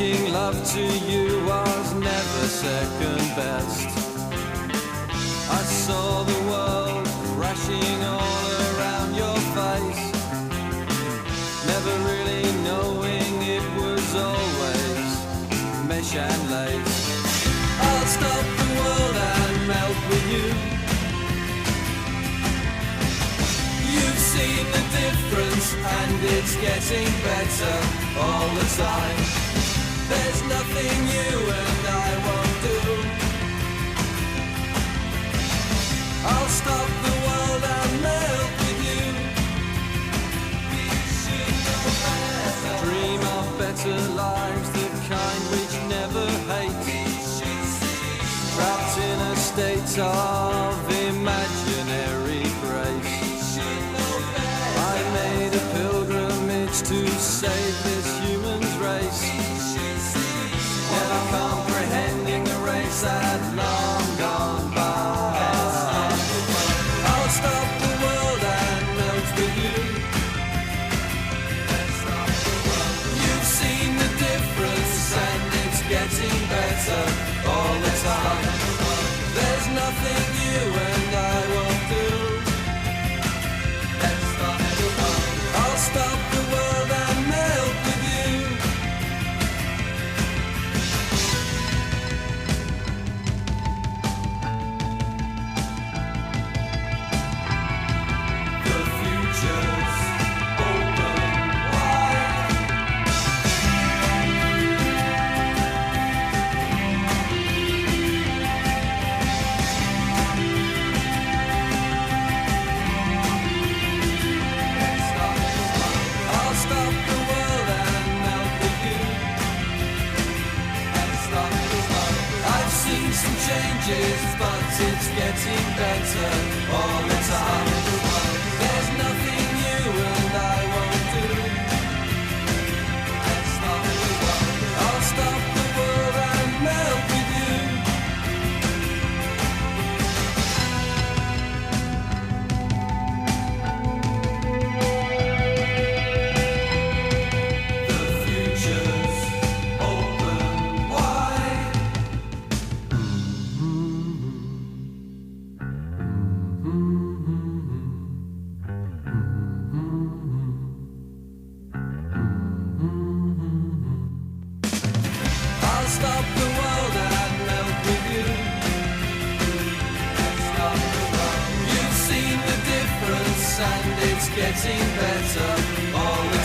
Making love to you was never second best. I saw the world crashing all around your face, never really knowing it was always mesh and lace. I'll stop the world and melt with you. You've seen the difference and it's getting better all the time. There's nothing you and I won't do. I'll stop the world and melt with you. We should know better. Dream of better lives, the kind which never hate. Trapped in a state of imaginary grace. I made a pilgrimage to save this human's race, never comprehending the race had long gone by. I'll stop the world and melt with you. You've seen the difference and it's getting better all the time. There's nothing you and I won't do. I'll stop the world and melt with you. The future's open wide. I'll stop the world and melt with you. I've seen some changes, but it's getting better all the time. There's nothing you and I won't do. I'll stop the world and melt with you. The future's open wide. I'll stop the world and melt with you. You've seen the difference and it's getting better all the